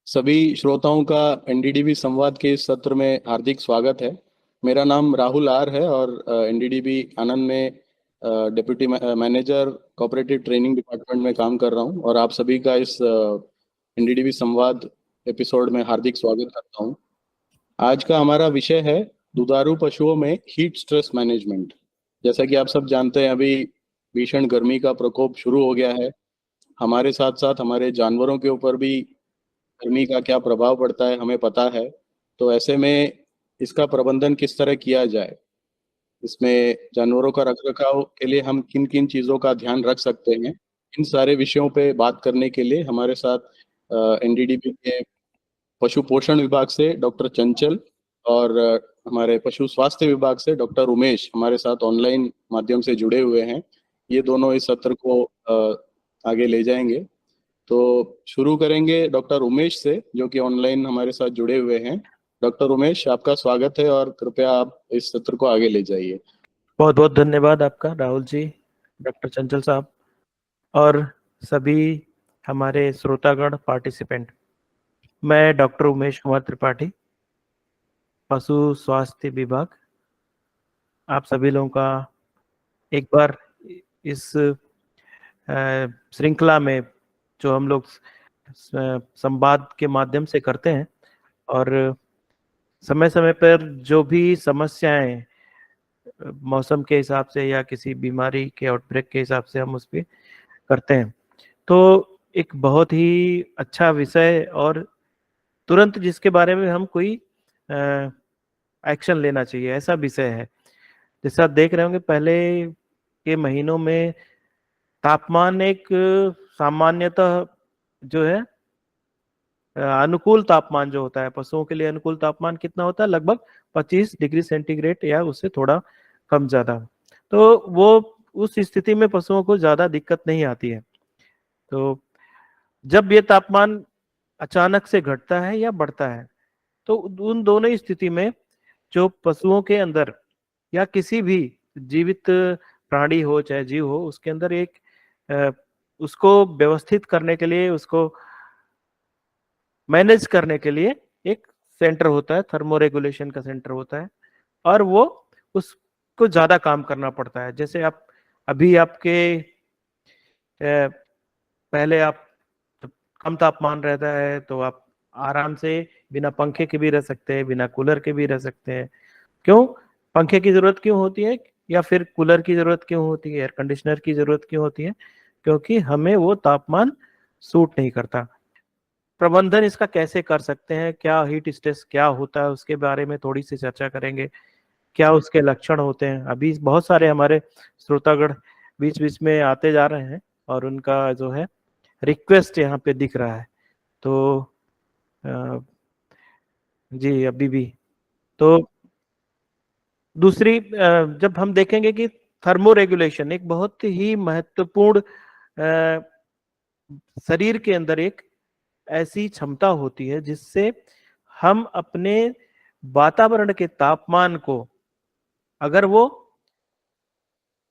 सभी श्रोताओं का एनडीडीबी संवाद के इस सत्र में हार्दिक स्वागत है। मेरा नाम राहुल आर है और एनडीडीबी आनंद में deputy manager cooperative training department में काम कर रहा हूं और आप सभी का इस एनडीडीबी संवाद एपिसोड में हार्दिक स्वागत करता हूं। आज का हमारा विषय है दुधारू पशुओं में हीट स्ट्रेस मैनेजमेंट। जैसा कि आप सब जानते हैं, अभी भीषण गर्मी का प्रकोप शुरू हो गया है। हमारे साथ साथ हमारे जानवरों के ऊपर भी गर्मी का क्या प्रभाव पड़ता है हमें पता है। तो ऐसे में इसका प्रबंधन किस तरह किया जाए, इसमें जानवरों का रखरखाव के लिए हम किन किन चीज़ों का ध्यान रख सकते हैं, इन सारे विषयों पे बात करने के लिए हमारे साथ एनडीडीबी के पशु पोषण विभाग से डॉक्टर चंचल और हमारे पशु स्वास्थ्य विभाग से डॉक्टर उमेश हमारे साथ ऑनलाइन माध्यम से जुड़े हुए हैं। ये दोनों इस सत्र को आगे ले जाएंगे। तो शुरू करेंगे डॉक्टर उमेश से, जो कि ऑनलाइन हमारे साथ जुड़े हुए हैं। डॉक्टर उमेश, आपका स्वागत है और कृपया आप इस सत्र को आगे ले जाइए। बहुत बहुत धन्यवाद आपका राहुल जी, डॉक्टर चंचल साहब और सभी हमारे श्रोतागण पार्टिसिपेंट। मैं डॉक्टर उमेश कुमार त्रिपाठी, पशु स्वास्थ्य विभाग, आप सभी लोगों का एक बार इस श्रृंखला में जो हम लोग संवाद के माध्यम से करते हैं और समय समय पर जो भी समस्याएं मौसम के हिसाब से या किसी बीमारी के आउटब्रेक के हिसाब से हम उस पर करते हैं, तो एक बहुत ही अच्छा विषय और तुरंत जिसके बारे में हम कोई एक्शन लेना चाहिए ऐसा विषय है। जैसे आप देख रहे होंगे, पहले के महीनों में तापमान एक सामान्यतः जो है अनुकूल तापमान जो होता है पशुओं के लिए, अनुकूल तापमान कितना होता है? लगभग 25 डिग्री सेंटीग्रेड या उससे थोड़ा कम ज्यादा। तो वो उस स्थिति में पशुओं को ज्यादा दिक्कत नहीं आती है। तो जब ये तापमान अचानक से घटता है या बढ़ता है, तो उन दोनों ही स्थिति में जो पशुओं के अंदर या किसी भी जीवित प्राणी हो चाहे जीव हो, उसके अंदर एक उसको व्यवस्थित करने के लिए, उसको मैनेज करने के लिए एक सेंटर होता है, थर्मो रेगुलेशन का सेंटर होता है और वो उसको ज्यादा काम करना पड़ता है। जैसे आप अभी आपके पहले आप कम तापमान रहता है तो आप आराम से बिना पंखे के भी रह सकते हैं, बिना कूलर के भी रह सकते हैं। क्यों पंखे की जरूरत क्यों होती है या फिर कूलर की जरूरत क्यों होती है, एयर कंडीशनर की जरूरत क्यों होती है? क्योंकि हमें वो तापमान सूट नहीं करता। प्रबंधन इसका कैसे कर सकते हैं, क्या हीट स्ट्रेस क्या होता है, उसके बारे में थोड़ी सी चर्चा करेंगे। क्या उसके लक्षण होते हैं? अभी बहुत सारे हमारे श्रोतागण बीच बीच में आते जा रहे हैं और उनका जो है रिक्वेस्ट यहाँ पे दिख रहा है। तो जी अभी भी तो दूसरी जब हम देखेंगे कि थर्मो रेगुलेशन एक बहुत ही महत्वपूर्ण शरीर के अंदर एक ऐसी क्षमता होती है जिससे हम अपने वातावरण के तापमान को, अगर वो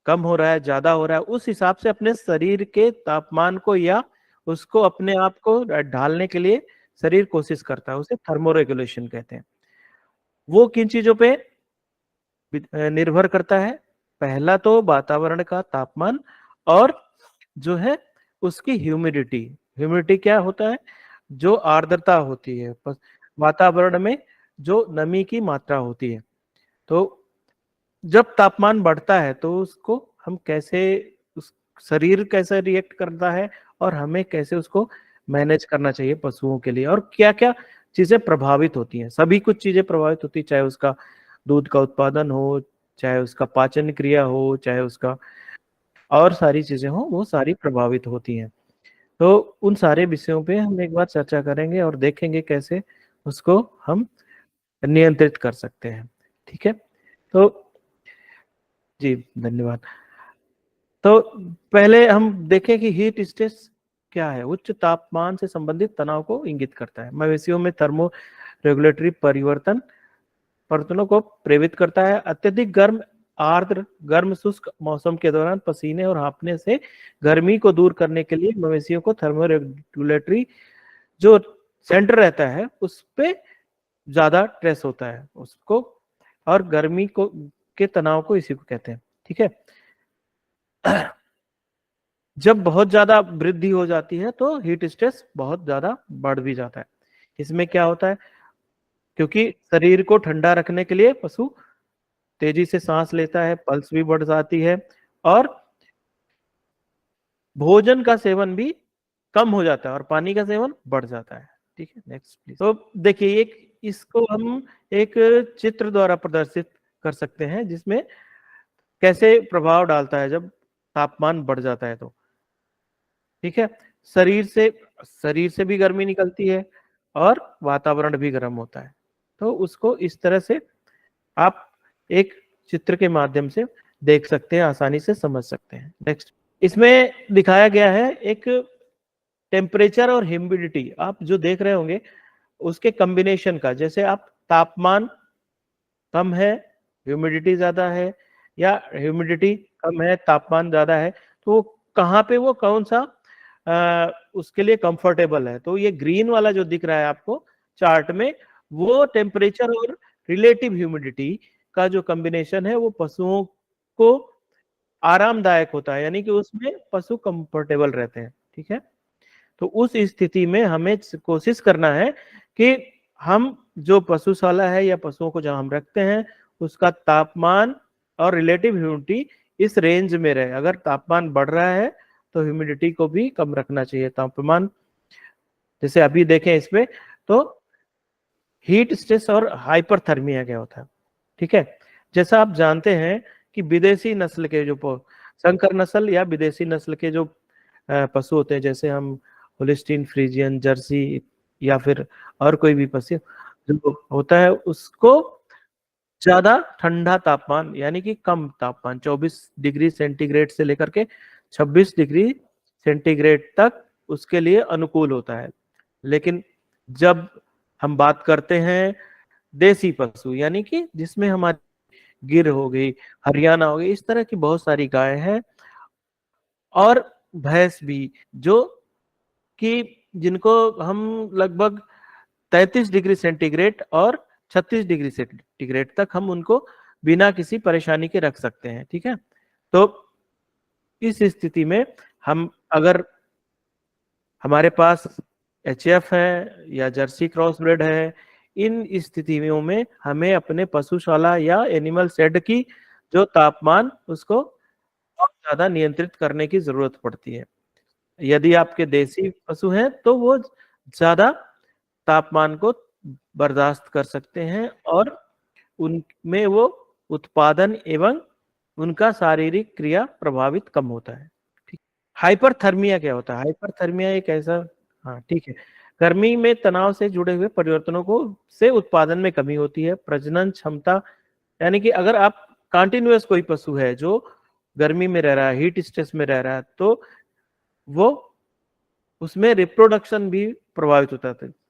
कम हो रहा है ज्यादा हो रहा है, उस हिसाब से अपने शरीर के तापमान को या उसको अपने आप को ढालने के लिए शरीर कोशिश करता है। उसे थर्मो रेगुलेशन कहते हैं। वो किन चीजों पे निर्भर करता है? पहला तो वातावरण का तापमान और जो है उसकी ह्यूमिडिटी। ह्यूमिडिटी क्या होता है? जो आर्द्रता होती है वातावरण में, जो नमी की मात्रा होती है। तो जब तापमान बढ़ता है तो उसको हम कैसे, उस शरीर कैसे रिएक्ट करता है और हमें कैसे उसको मैनेज करना चाहिए पशुओं के लिए, और क्या क्या चीजें प्रभावित होती हैं। सभी कुछ चीजें प्रभावित होती है, चाहे उसका दूध का उत्पादन हो, चाहे उसका पाचन क्रिया हो, चाहे उसका और सारी चीजें हो, वो सारी प्रभावित होती हैं। तो उन सारे विषयों पे हम एक बार चर्चा करेंगे और देखेंगे कैसे उसको हम नियंत्रित कर सकते हैं। ठीक है, तो जी धन्यवाद। तो पहले हम देखें कि हीट स्ट्रेस क्या है। उच्च तापमान से संबंधित तनाव को इंगित करता है। मवेशियों में थर्मो रेगुलेटरी परिवर्तनों को प्रेरित करता है। अत्यधिक गर्म, आर्द्र, गर्म शुष्क मौसम के दौरान पसीने और हाँफने से गर्मी को दूर करने के लिए मवेशियों को थर्मो रेगुलेटरी जो सेंटर रहता है उस पे ज्यादा स्ट्रेस होता है उसको, और गर्मी को के तनाव को इसी को कहते हैं। ठीक है, जब बहुत ज्यादा वृद्धि हो जाती है तो हीट स्ट्रेस बहुत ज्यादा बढ़ भी जाता है। इसमें क्या होता है, क्योंकि शरीर को ठंडा रखने के लिए पशु तेजी से सांस लेता है, पल्स भी बढ़ जाती है, और भोजन का सेवन भी कम हो जाता है और पानी का सेवन बढ़ जाता है। ठीक है, नेक्स्ट प्लीज। तो देखिए, एक इसको हम एक चित्र द्वारा प्रदर्शित कर सकते हैं जिसमें कैसे प्रभाव डालता है जब तापमान बढ़ जाता है तो। ठीक है, शरीर से भी गर्मी निकलती है और वातावरण भी गर्म होता है। तो उसको इस तरह से आप एक चित्र के माध्यम से देख सकते हैं, आसानी से समझ सकते हैं। नेक्स्ट, इसमें दिखाया गया है एक टेम्परेचर और ह्यूमिडिटी, आप जो देख रहे होंगे उसके कॉम्बिनेशन का। जैसे आप तापमान कम है, ह्यूमिडिटी ज्यादा है, या ह्यूमिडिटी कम है, तापमान ज्यादा है, तो कहाँ पे वो कौन सा उसके लिए कंफर्टेबल है। तो ये ग्रीन वाला जो दिख रहा है आपको चार्ट में, वो टेम्परेचर और रिलेटिव ह्यूमिडिटी का जो कॉम्बिनेशन है वो पशुओं को आरामदायक होता है, यानी कि उसमें पशु कंफर्टेबल रहते हैं। ठीक है, तो उस स्थिति में हमें कोशिश करना है कि हम जो पशुशाला है या पशुओं को जहां हम रखते हैं उसका तापमान और रिलेटिव ह्यूमिडिटी इस रेंज में रहे। अगर तापमान बढ़ रहा है तो ह्यूमिडिटी को भी कम रखना चाहिए। तापमान जैसे अभी देखें इसमें, तो हीट स्ट्रेस और हाइपरथर्मिया क्या होता है। ठीक है, जैसा आप जानते हैं कि विदेशी नस्ल के जो संकर नस्ल या विदेशी नस्ल के जो पशु होते हैं, जैसे हम होलिस्टीन फ्रीजियन, जर्सी या फिर और कोई भी पशु जो होता है, उसको ज्यादा ठंडा तापमान यानी कि कम तापमान 24 डिग्री सेंटीग्रेड से लेकर के 26 डिग्री सेंटीग्रेड तक उसके लिए अनुकूल होता है। लेकिन जब हम बात करते हैं देसी पशु, यानी कि जिसमें हमारी गिर हो गई, हरियाणा हो गई, इस तरह की बहुत सारी गाय हैं और भैंस भी, जो कि जिनको हम लगभग 33 डिग्री सेंटीग्रेड और 36 डिग्री सेंटीग्रेड तक हम उनको बिना किसी परेशानी के रख सकते हैं। ठीक है, तो इस स्थिति में हम अगर हमारे पास HF है या जर्सी क्रॉस ब्रेड है, इन स्थितियों में हमें अपने पशुशाला या एनिमल शेड की जो तापमान उसको बहुत ज्यादा नियंत्रित करने की जरूरत पड़ती है। यदि आपके देसी पशु हैं तो वो ज्यादा तापमान को बर्दाश्त कर सकते हैं और उनमें वो उत्पादन एवं उनका शारीरिक क्रिया प्रभावित कम होता है। ठीक, हाइपरथर्मिया क्या होता है? हाइपरथर्मिया एक ऐसा, हाँ ठीक है, गर्मी में तनाव से जुड़े हुए परिवर्तनों को से उत्पादन में कमी होती है। प्रजनन क्षमता, यानी कि अगर आप कंटिन्यूअस कोई पशु है जो गर्मी में रह रहा है, हीट स्ट्रेस में रह रहा है, तो वो उसमें रिप्रोडक्शन भी प्रभावित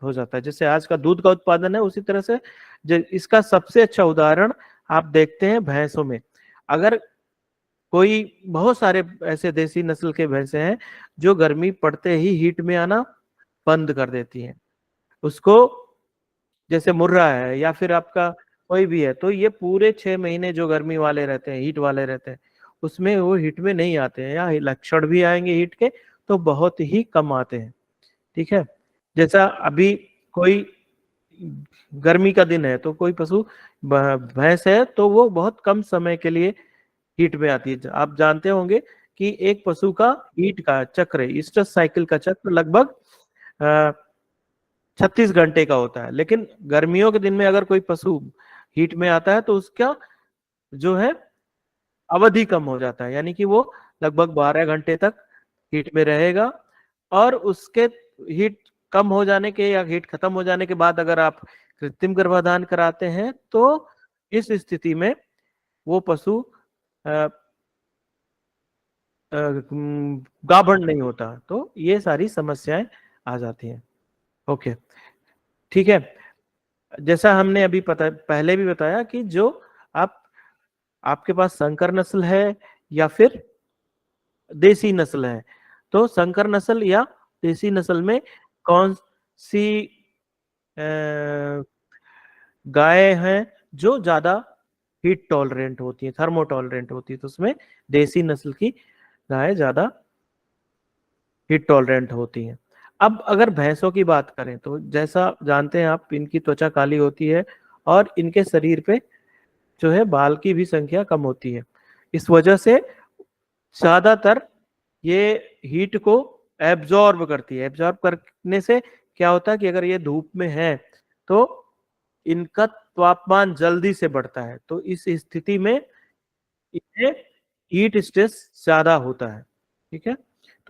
हो जाता है। जैसे आज का दूध का उत्पादन है, उसी तरह से इसका सबसे अच्छा उदाहरण आप देखते हैं भैंसों में। अगर कोई बहुत सारे ऐसे देसी नस्ल के भैंसे हैं जो गर्मी पड़ते ही हीट में आना बंद कर देती हैं, उसको जैसे मुर्रा है या फिर आपका कोई भी है, तो ये पूरे 6 महीने जो गर्मी वाले रहते हैं, हीट वाले रहते हैं, उसमें वो हीट में नहीं आते हैं, या लक्षण भी आएंगे हीट के तो बहुत ही कम आते हैं। ठीक है, जैसा अभी कोई गर्मी का दिन है तो कोई पशु भैंस है तो वो बहुत कम समय के लिए हीट में आती है। आप जानते होंगे कि एक पशु का हीट का चक्र, ईस्टस साइकिल का चक्र लगभग 36 घंटे का होता है। लेकिन गर्मियों के दिन में अगर कोई पशु हीट में आता है तो उसका जो है अवधि कम हो जाता है, यानी कि वो लगभग 12 घंटे तक हीट में रहेगा, और उसके हीट कम हो जाने के या हीट खत्म हो जाने के बाद अगर आप कृत्रिम गर्भाधान कराते हैं तो इस स्थिति में वो पशु गाभण नहीं होता। तो ये सारी समस्याएं आ जाती हैं। ओके, ठीक है, जैसा हमने अभी पहले भी बताया कि जो आपके पास संकर नस्ल है या फिर देसी नस्ल है, तो संकर नस्ल या देसी नस्ल में कौन सी गाय हैं जो ज्यादा हीट टॉलरेंट होती है, थर्मो टॉलरेंट होती है, तो उसमें देसी नस्ल की गाय ज्यादा हीट टॉलरेंट होती हैं। अब अगर भैंसों की बात करें तो जैसा जानते हैं आप, इनकी त्वचा काली होती है और इनके शरीर पे जो है बाल की भी संख्या कम होती है। इस वजह से ज्यादातर ये हीट को एब्जॉर्ब करती है। एब्जॉर्ब करने से क्या होता है कि अगर ये धूप में है तो इनका तापमान जल्दी से बढ़ता है, तो इस स्थिति में इन्हें हीट स्ट्रेस ज्यादा होता है। ठीक है,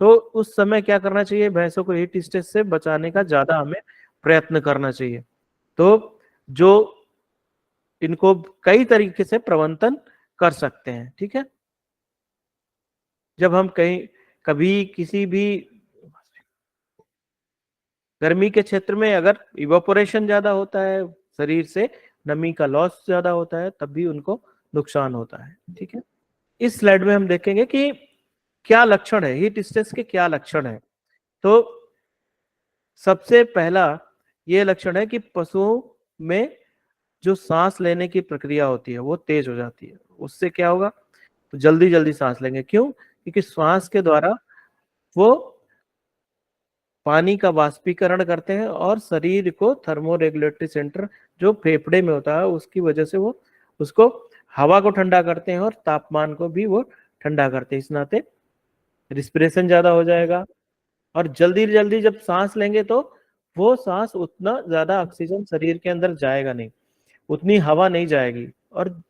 तो उस समय क्या करना चाहिए, भैंसों को हीट स्ट्रेस से बचाने का ज्यादा हमें प्रयत्न करना चाहिए। तो जो इनको कई तरीके से प्रबंधन कर सकते हैं। ठीक है, जब हम कभी किसी भी गर्मी के क्षेत्र में अगर इवापोरेशन ज्यादा होता है, शरीर से नमी का लॉस ज्यादा होता है, तब भी उनको नुकसान होता है। ठीक है, इस स्लाइड में हम देखेंगे कि क्या लक्षण है, हीट स्ट्रेस के क्या लक्षण है। तो सबसे पहला ये लक्षण है कि पशुओं में जो सांस लेने की प्रक्रिया होती है वो तेज हो जाती है। उससे क्या होगा, तो जल्दी जल्दी सांस लेंगे। क्यों? क्योंकि श्वास के द्वारा वो पानी का वाष्पीकरण करते हैं और शरीर को थर्मोरेगुलेटरी सेंटर जो फेफड़े में होता है उसकी वजह से वो उसको हवा को ठंडा करते हैं और तापमान को भी वो ठंडा करते हैं। इस नाते रिस्पिरेशन ज्यादा हो जाएगा और जल्दी जल्दी जब सांस लेंगे तो वो सांस उतना ज्यादा ऑक्सीजन शरीर के अंदर जाएगा नहीं, उतनी हवा नहीं जाएगी। और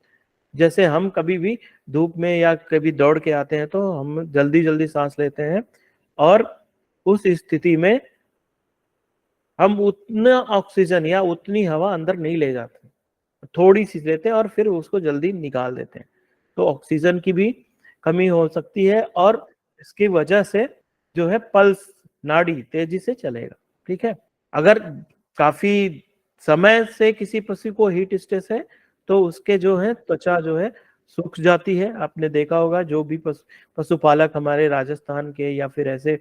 जैसे हम कभी भी धूप में या कभी दौड़ के आते हैं तो हम जल्दी जल्दी सांस लेते हैं और उस स्थिति में हम उतना ऑक्सीजन या उतनी हवा अंदर नहीं ले जाते, थोड़ी सी लेते हैं और फिर उसको जल्दी निकाल देते हैं। तो ऑक्सीजन की भी कमी हो सकती है और इसकी वजह से जो है पल्स, नाड़ी तेजी से चलेगा। ठीक है, अगर काफी समय से किसी पशु को हीट स्ट्रेस है तो उसके जो है त्वचा जो है सूख जाती है। आपने देखा होगा जो भी पशुपालक हमारे राजस्थान के या फिर ऐसे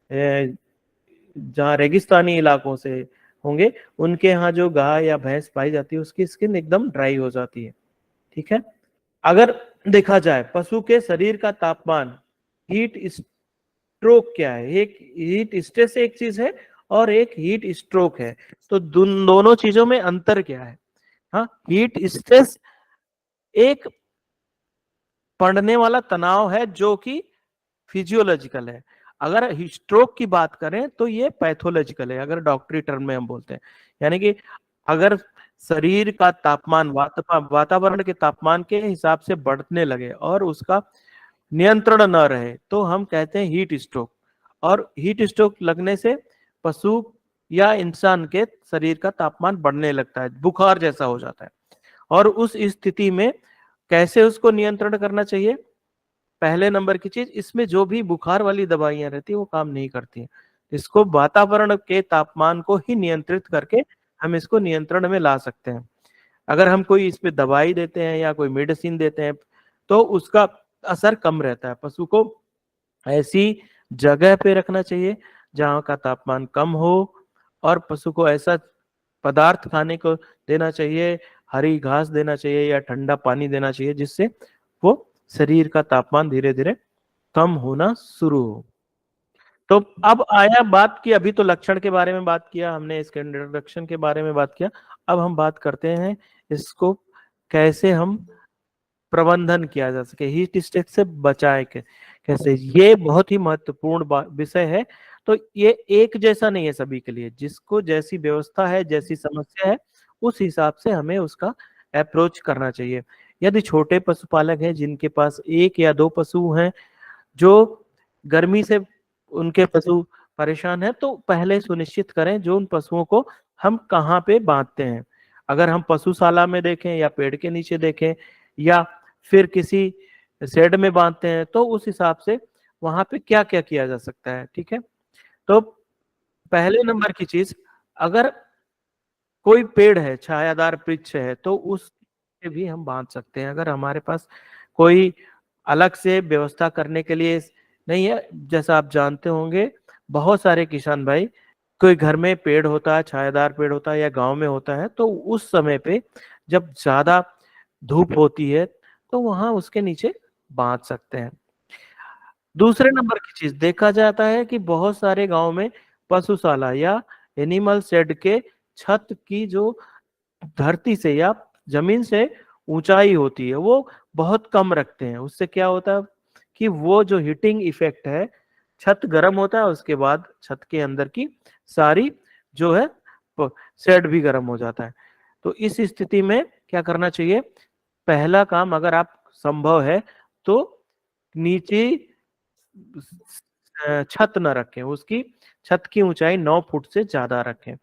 जहाँ रेगिस्तानी इलाकों से होंगे, उनके यहाँ जो गाय या भैंस पाई जाती है उसकी स्किन एकदम ड्राई हो जाती है। ठीक है, अगर देखा जाए पशु के शरीर का तापमान, हीट स्ट्रोक क्या है, एक हीट स्ट्रेस एक चीज है और एक हीट स्ट्रोक है, तो दोनों चीजों में अंतर क्या है। हाँ, हीट स्ट्रेस एक पड़ने वाला तनाव है जो कि फिजियोलॉजिकल है। अगर स्ट्रोक की बात करें तो ये पैथोलॉजिकल है, अगर डॉक्टरी टर्म में हम बोलते हैं। यानी कि अगर शरीर का तापमान वातावरण के तापमान के हिसाब से बढ़ने लगे और उसका नियंत्रण न रहे तो हम कहते हैं हीट स्ट्रोक। और हीट स्ट्रोक लगने से पशु या इंसान के शरीर का तापमान बढ़ने लगता है, बुखार जैसा हो जाता है। और उस स्थिति में कैसे उसको नियंत्रण करना चाहिए, पहले नंबर की चीज, इसमें जो भी बुखार वाली दवाइयां रहती है वो काम नहीं करती हैं। इसको वातावरण के तापमान को ही नियंत्रित करके हम इसको नियंत्रण में ला सकते हैं। अगर हम कोई इस पे दवाई देते हैं या कोई मेडिसिन देते हैं तो उसका असर कम रहता है। पशु को ऐसी जगह पे रखना चाहिए जहाँ का तापमान कम हो और पशु को ऐसा पदार्थ खाने को देना चाहिए, हरी घास देना चाहिए या ठंडा पानी देना चाहिए जिससे वो शरीर का तापमान धीरे धीरे कम होना शुरू हो। तो अब आया बात की, अभी तो लक्षण के बारे में बात किया हमने, इसके इंट्रोडक्शन के बारे में बात किया। अब हम बात करते हैं इसको कैसे हम प्रबंधन किया जा सके, हीट स्ट्रेस से बचाए कैसे। ये बहुत ही महत्वपूर्ण विषय है। तो ये एक जैसा नहीं है सभी के लिए, जिसको जैसी व्यवस्था है, जैसी समस्या है, उस हिसाब से हमें उसका अप्रोच करना चाहिए। यदि छोटे पशुपालक हैं जिनके पास एक या दो पशु हैं, जो गर्मी से उनके पशु परेशान है, तो पहले सुनिश्चित करें जो उन पशुओं को हम कहाँ पे बांधते हैं। अगर हम पशुशाला में देखें या पेड़ के नीचे देखें या फिर किसी शेड में बांधते हैं तो उस हिसाब से वहां पे क्या क्या किया जा सकता है। ठीक है, तो पहले नंबर की चीज, अगर कोई पेड़ है, छायादार वृक्ष है, तो उस भी हम बांध सकते हैं। अगर हमारे पास कोई अलग से व्यवस्था करने के लिए नहीं है, जैसा आप जानते होंगे बहुत सारे किसान भाई कोई घर में पेड़ होता है, छायादार पेड़ होता है या गांव में होता है, तो उस समय पे जब ज्यादा धूप होती है तो वहां उसके नीचे बांध सकते हैं। दूसरे नंबर की चीज देखा जाता है कि बहुत सारे गांव में पशुशाला या एनिमल शेड के छत की जो धरती से या जमीन से ऊंचाई होती है वो बहुत कम रखते हैं। उससे क्या होता है कि वो जो हीटिंग इफेक्ट है, छत गर्म होता है, उसके बाद छत के अंदर की सारी जो है शेड भी गर्म हो जाता है। तो इस स्थिति में क्या करना चाहिए? पहला काम, अगर आप संभव है तो नीचे छत न रखें, उसकी छत की ऊंचाई 9 फुट से ज्यादा रखें।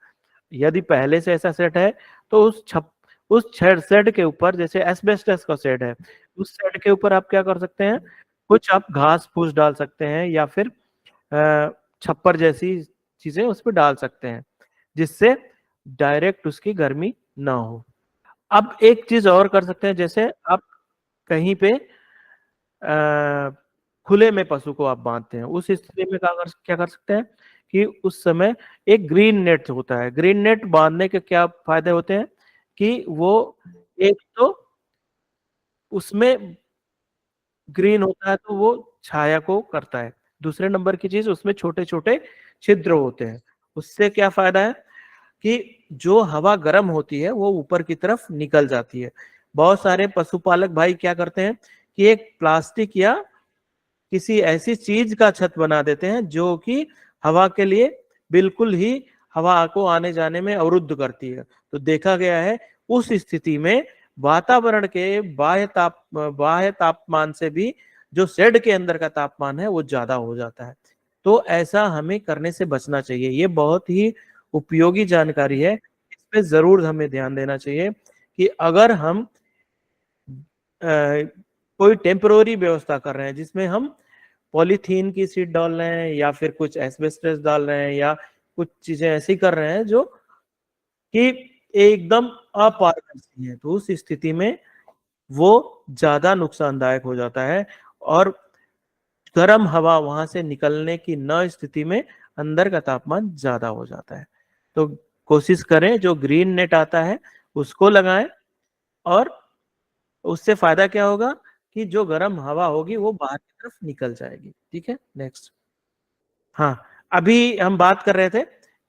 यदि पहले से ऐसा सेट है तो उस शेड के ऊपर, जैसे एस्बेस्टस का शेड है, उस शेड के ऊपर आप क्या कर सकते हैं, कुछ आप घास फूस डाल सकते हैं या फिर छप्पर जैसी चीजें उस पर डाल सकते हैं, जिससे डायरेक्ट उसकी गर्मी ना हो। अब एक चीज और कर सकते हैं, जैसे आप कहीं पे खुले में पशु को आप बांधते हैं, उस स्थिति में क्या कर सकते हैं कि उस समय एक ग्रीन नेट होता है। ग्रीन नेट बांधने के क्या फायदे होते हैं कि वो एक तो उसमें ग्रीन होता है तो वो छाया को करता है। दूसरे नंबर की चीज, उसमें छोटे छोटे छिद्र होते हैं। उससे क्या फायदा है कि जो हवा गर्म होती है वो ऊपर की तरफ निकल जाती है। बहुत सारे पशुपालक भाई क्या करते हैं कि एक प्लास्टिक या किसी ऐसी चीज का छत बना देते हैं जो कि हवा के लिए बिल्कुल ही हवा को आने जाने में अवरुद्ध करती है। तो देखा गया है उस स्थिति में वातावरण के बाह्य तापमान से भी जो शेड के अंदर का तापमान है वो ज्यादा हो जाता है। तो ऐसा हमें करने से बचना चाहिए। ये बहुत ही उपयोगी जानकारी है, इस पे जरूर हमें ध्यान देना चाहिए कि अगर हम कोई टेम्पररी व्यवस्था कर रहे हैं जिसमें हम पॉलीथीन की सीट डाल रहे हैं या फिर कुछ एस्बेस्टस डाल रहे हैं या कुछ चीजें ऐसी कर रहे हैं जो कि एकदम अपारदर्शी है, तो उस स्थिति में वो ज्यादा नुकसानदायक हो जाता है और गर्म हवा वहां से निकलने की न स्थिति में अंदर का तापमान ज्यादा हो जाता है। तो कोशिश करें जो ग्रीन नेट आता है उसको लगाएं, और उससे फायदा क्या होगा कि जो गर्म हवा होगी वो बाहर की तरफ निकल जाएगी। ठीक है, नेक्स्ट। हाँ, अभी हम बात कर रहे थे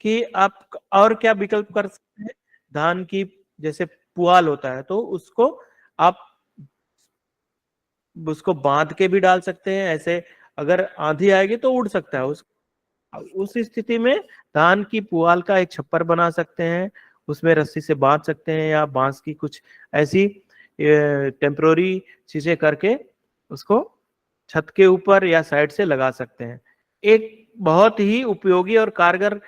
कि आप और क्या विकल्प कर सकते हैं। धान की जैसे पुआल होता है तो उसको आप उसको बांध के भी डाल सकते हैं, ऐसे अगर आंधी आएगी तो उड़ सकता है। उस स्थिति में धान की पुआल का एक छप्पर बना सकते हैं, उसमें रस्सी से बांध सकते हैं या बांस की कुछ ऐसी टेम्पररी चीजें करके उसको छत के ऊपर या साइड से लगा सकते हैं। एक बहुत ही उपयोगी और कारगर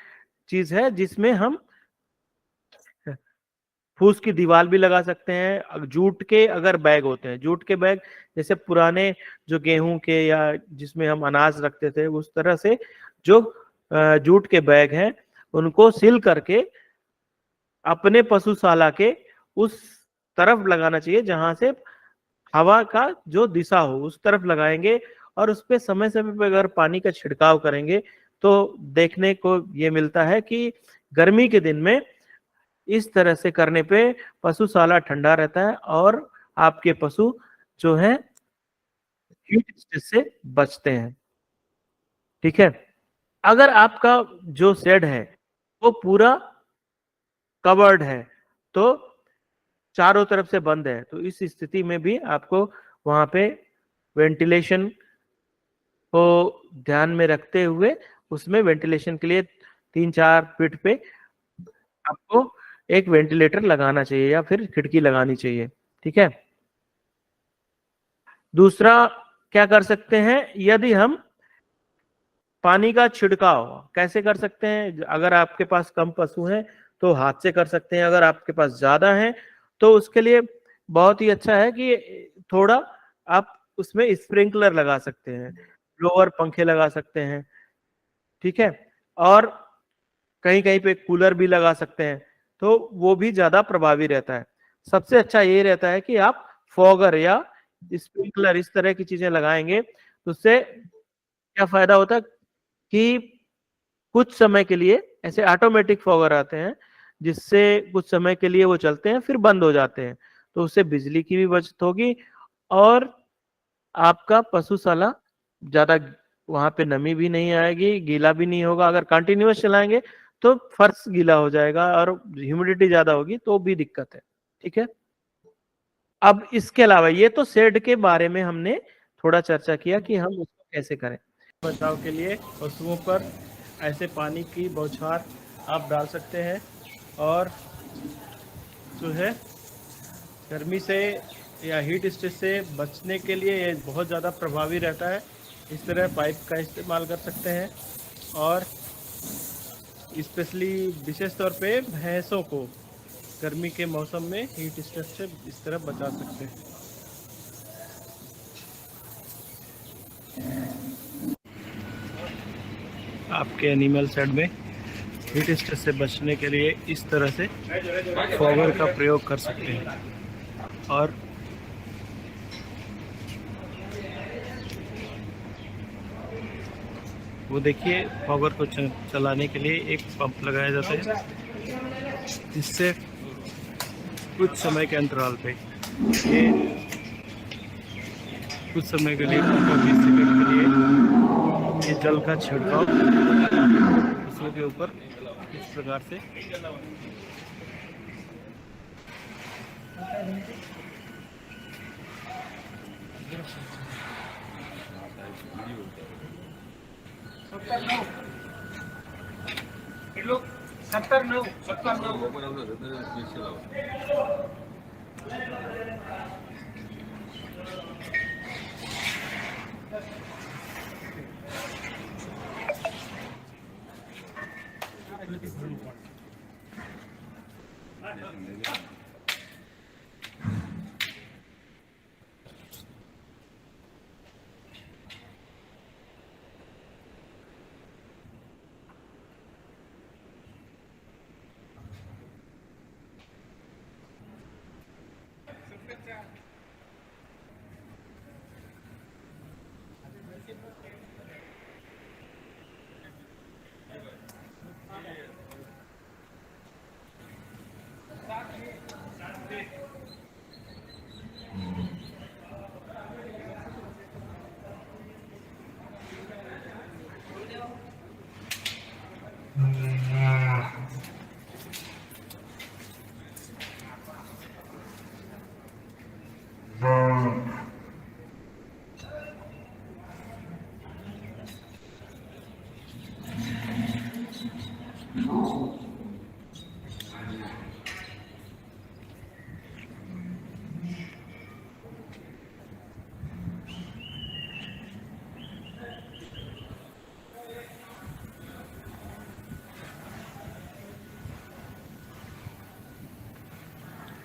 चीज है जिसमें हम फूस की दीवार भी लगा सकते हैं। जूट के अगर बैग होते हैं, जूट के बैग जैसे पुराने जो गेहूं के या जिसमें हम अनाज रखते थे, उस तरह से जो जूट के बैग हैं उनको सिल करके अपने पशुशाला के उस तरफ लगाना चाहिए जहां से हवा का जो दिशा हो उस तरफ लगाएंगे, और उस पे समय समय पे अगर पानी का छिड़काव करेंगे तो देखने को ये मिलता है कि गर्मी के दिन में इस तरह से करने पे पशुशाला ठंडा रहता है और आपके पशु जो है हीट स्ट्रेस से बचते हैं। ठीक है, अगर आपका जो शेड है वो पूरा कवर्ड है, तो चारों तरफ से बंद है, तो इस स्थिति में भी आपको वहां पे वेंटिलेशन को ध्यान में रखते हुए उसमें वेंटिलेशन के लिए 3-4 फीट पे आपको एक वेंटिलेटर लगाना चाहिए या फिर खिड़की लगानी चाहिए। ठीक है, दूसरा क्या कर सकते हैं, यदि हम पानी का छिड़काव कैसे कर सकते हैं। अगर आपके पास कम पशु हैं तो हाथ से कर सकते हैं, अगर आपके पास ज्यादा हैं तो उसके लिए बहुत ही अच्छा है कि थोड़ा आप उसमें स्प्रिंकलर लगा सकते हैं, ब्लोअर पंखे लगा सकते हैं। ठीक है, और कहीं कहीं पे कूलर भी लगा सकते हैं, तो वो भी ज्यादा प्रभावी रहता है। सबसे अच्छा ये रहता है कि आप फॉगर या स्प्रिंकलर इस तरह की चीजें लगाएंगे, तो उससे क्या फायदा होता है कि कुछ समय के लिए ऐसे ऑटोमेटिक फॉगर आते हैं जिससे कुछ समय के लिए वो चलते हैं फिर बंद हो जाते हैं, तो उससे बिजली की भी बचत होगी और आपका पशुशाला ज्यादा वहां पे नमी भी नहीं आएगी, गीला भी नहीं होगा। अगर कंटिन्यूअस चलाएंगे तो फर्श गीला हो जाएगा और ह्यूमिडिटी ज्यादा होगी तो भी दिक्कत है। ठीक है, अब इसके अलावा ये तो शेड के बारे में हमने थोड़ा चर्चा किया कि हम उसको कैसे करें। बचाव के लिए पशुओं पर ऐसे पानी की बौछार आप डाल सकते हैं और जो है गर्मी से या हीट स्ट्रेस से बचने के लिए ये बहुत ज़्यादा प्रभावी रहता है। इस तरह पाइप का इस्तेमाल कर सकते हैं और स्पेशली विशेष तौर पे भैंसों को गर्मी के मौसम में हीट स्ट्रेस से इस तरह बचा सकते हैं। आपके एनिमल शेड में हीट स्ट्रेस से बचने के लिए इस तरह से फॉगर का प्रयोग कर सकते हैं और वो देखिए फॉगर को चलाने के लिए एक पंप लगाया जाता है जिससे कुछ समय के अंतराल पे ये कुछ समय के लिए 15-20 सेकंड के लिए ये जल का छिड़काव पशुओं के ऊपर इस प्रकार से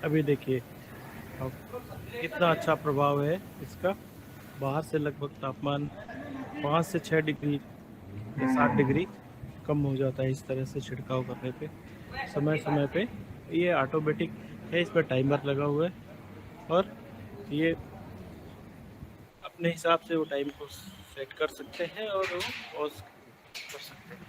अभी देखिए अब कितना अच्छा प्रभाव है इसका। बाहर से लगभग तापमान 5 से 6 डिग्री या 7 डिग्री कम हो जाता है इस तरह से छिड़काव करने पे समय समय पे। ये ऑटोमेटिक है, इस पर टाइमर लगा हुआ है और ये अपने हिसाब से वो टाइम को सेट कर सकते हैं और वो पॉज कर सकते हैं।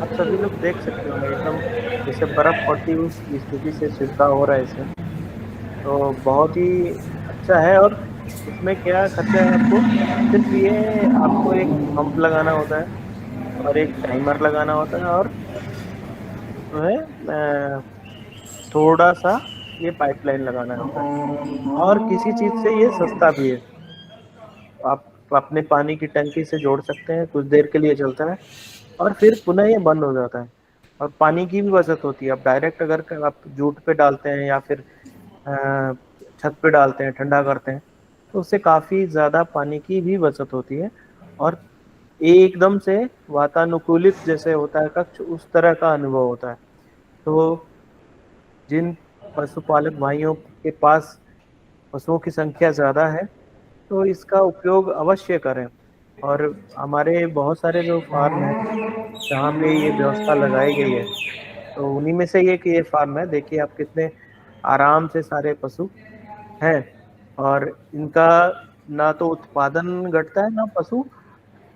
आप सभी लोग देख सकते होंगे एकदम जैसे बर्फ पड़ती हुई स्थिति से छिड़काव हो रहा है इसमें, तो बहुत ही अच्छा है। और इसमें क्या खर्चा है आपको, सिर्फ ये आपको एक पंप लगाना होता है और एक टाइमर लगाना होता है और जो है थोड़ा सा ये पाइपलाइन लगाना होता है और किसी चीज़ से ये सस्ता भी है। आप अपने पानी की टंकी से जोड़ सकते हैं, कुछ देर के लिए चलता है और फिर पुनः ये बंद हो जाता है और पानी की भी बचत होती है। अब डायरेक्ट अगर आप जूट पे डालते हैं या फिर छत पे डालते हैं, ठंडा करते हैं, तो उससे काफ़ी ज़्यादा पानी की भी बचत होती है और एकदम से वातानुकूलित जैसे होता है कक्ष, उस तरह का अनुभव होता है। तो जिन पशुपालक भाइयों के पास पशुओं की संख्या ज़्यादा है तो इसका उपयोग अवश्य करें। और हमारे बहुत सारे जो फार्म हैं जहाँ पे ये व्यवस्था लगाई गई है, तो उन्हीं में से एक ये फार्म है। देखिए आप कितने आराम से सारे पशु हैं, और इनका ना तो उत्पादन घटता है, ना पशु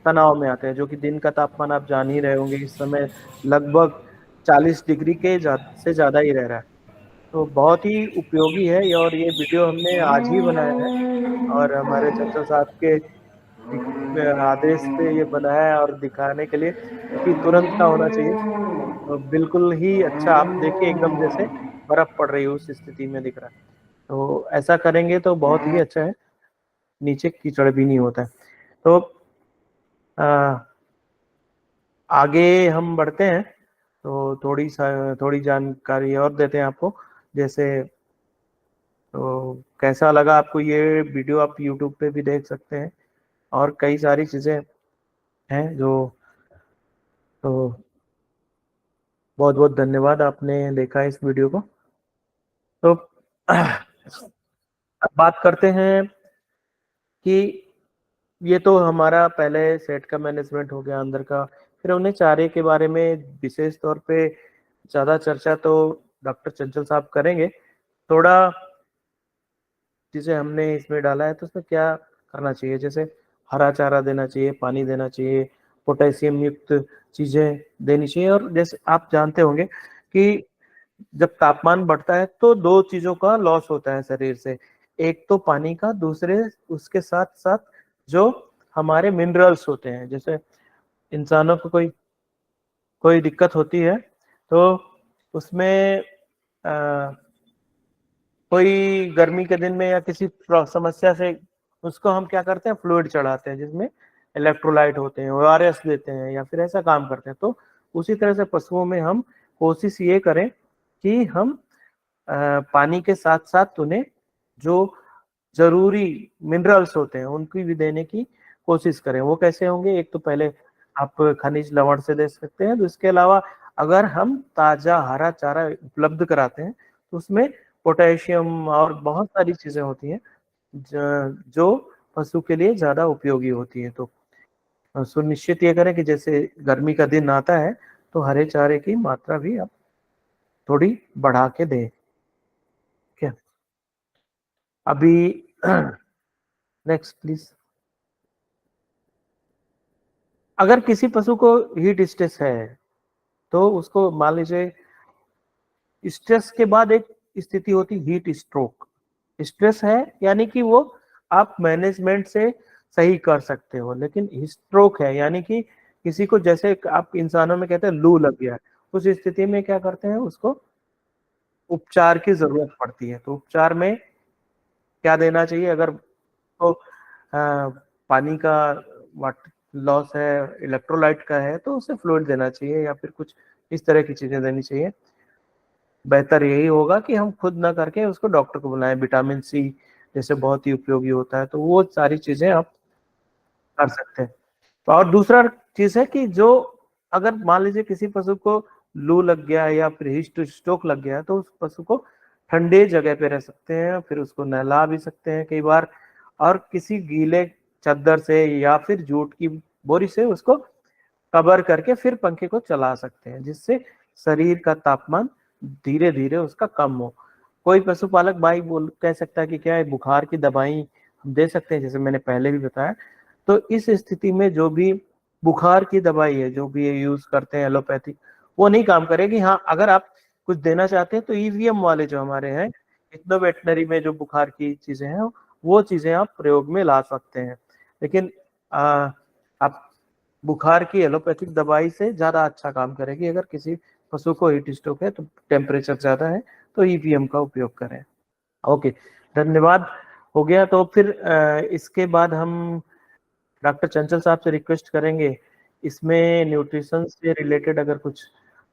तनाव में आते हैं। जो कि दिन का तापमान आप जान ही रहे होंगे, इस समय लगभग 40 डिग्री के से ज़्यादा ही रह रहा है। तो बहुत ही उपयोगी है और ये वीडियो हमने आज ही बनाया है, और हमारे चंचल साहब के आदेश पे ये बनाया है और दिखाने के लिए, क्योंकि तुरंत का होना चाहिए। तो बिल्कुल ही अच्छा, आप देखिए एकदम जैसे बर्फ पड़ रही है उस स्थिति में दिख रहा है। तो ऐसा करेंगे तो बहुत ही अच्छा है, नीचे कीचड़ भी नहीं होता है। तो आगे हम बढ़ते हैं, तो थोड़ी जानकारी और देते हैं आपको। जैसे तो कैसा लगा आपको ये वीडियो, आप YouTube पे भी देख सकते हैं, और कई सारी चीज़ें हैं जो, तो बहुत बहुत धन्यवाद आपने देखा इस वीडियो को। तो अब बात करते हैं कि ये तो हमारा पहले सेट का मैनेजमेंट हो गया अंदर का। फिर हमने चारे के बारे में विशेष तौर पे ज़्यादा चर्चा तो डॉक्टर चंचल साहब करेंगे। थोड़ा चीज़ें हमने इसमें डाला है तो उसमें क्या करना चाहिए, जैसे हरा चारा देना चाहिए, पानी देना चाहिए, पोटेशियम युक्त चीज़ें देनी चाहिए। और जैसे आप जानते होंगे कि जब तापमान बढ़ता है तो दो चीज़ों का लॉस होता है शरीर से, एक तो पानी का, दूसरे उसके साथ साथ जो हमारे मिनरल्स होते हैं। जैसे इंसानों को कोई दिक्कत होती है तो उसमें कोई गर्मी के दिन में या किसी समस्या से उसको हम क्या करते हैं, फ्लूइड चढ़ाते हैं जिसमें इलेक्ट्रोलाइट होते हैं, ORS देते हैं, या फिर ऐसा काम करते हैं। तो उसी तरह से पशुओं में हम कोशिश ये करें कि हम पानी के साथ साथ उन्हें जो जरूरी मिनरल्स होते हैं उनकी भी देने की कोशिश करें। वो कैसे होंगे, एक तो पहले आप खनिज लवण से दे सकते हैं, तो इसके अलावा अगर हम ताजा हरा चारा उपलब्ध कराते हैं तो उसमें पोटेशियम और बहुत सारी चीजें होती हैं जो पशु के लिए ज्यादा उपयोगी होती है। तो सुनिश्चित ये करें कि जैसे गर्मी का दिन आता है तो हरे चारे की मात्रा भी आप थोड़ी बढ़ा के दें। क्या अभी नेक्स्ट प्लीज। अगर किसी पशु को हीट स्ट्रेस है तो उसको मान लीजिए, स्ट्रेस के बाद एक स्थिति होती हीट स्ट्रोक। स्ट्रेस है यानी कि वो आप मैनेजमेंट से सही कर सकते हो, लेकिन स्ट्रोक है यानी कि किसी को, जैसे आप इंसानों में कहते हैं लू लग गया है, उस स्थिति में क्या करते हैं, उसको उपचार की जरूरत पड़ती है। तो उपचार में क्या देना चाहिए, अगर तो पानी का वाटर लॉस है, इलेक्ट्रोलाइट का है, तो उसे फ्लूइड देना चाहिए या फिर कुछ इस तरह की चीजें देनी चाहिए। बेहतर यही होगा कि हम खुद ना करके उसको डॉक्टर को बुलाएं। विटामिन सी जैसे बहुत ही उपयोगी होता है, तो वो सारी चीजें आप कर सकते हैं। तो और दूसरा चीज है कि जो, अगर मान लीजिए किसी पशु को लू लग गया है या फिर हीट स्ट्रोक लग गया है, तो उस पशु को ठंडे जगह पे रह सकते हैं, फिर उसको नहला भी सकते हैं कई बार, और किसी गीले चादर से या फिर जूट की बोरी से उसको कवर करके फिर पंखे को चला सकते हैं, जिससे शरीर का तापमान धीरे धीरे उसका कम हो। कोई पशुपालक भाई बोल कह सकता है कि क्या है, बुखार की दवाई हम दे सकते हैं, जैसे मैंने पहले भी बताया। तो इस स्थिति में जो भी बुखार की दवाई है, जो भी यूज करते हैं एलोपैथिक, वो नहीं काम करेगी। हाँ, अगर आप कुछ देना चाहते हैं तो EVM वाले जो हमारे हैं, इग्नो वेटनरी में जो बुखार की चीजें हैं, वो चीजें आप प्रयोग में ला सकते हैं। लेकिन आप बुखार की एलोपैथिक दवाई से ज्यादा अच्छा काम करेगी। अगर किसी पशु को हीट स्ट्रोक है, तो टेम्परेचर ज्यादा है, तो EVM का उपयोग करें। ओके, धन्यवाद। हो गया। तो फिर इसके बाद हम डॉक्टर चंचल साहब से रिक्वेस्ट करेंगे, इसमें न्यूट्रिशन से रिलेटेड अगर कुछ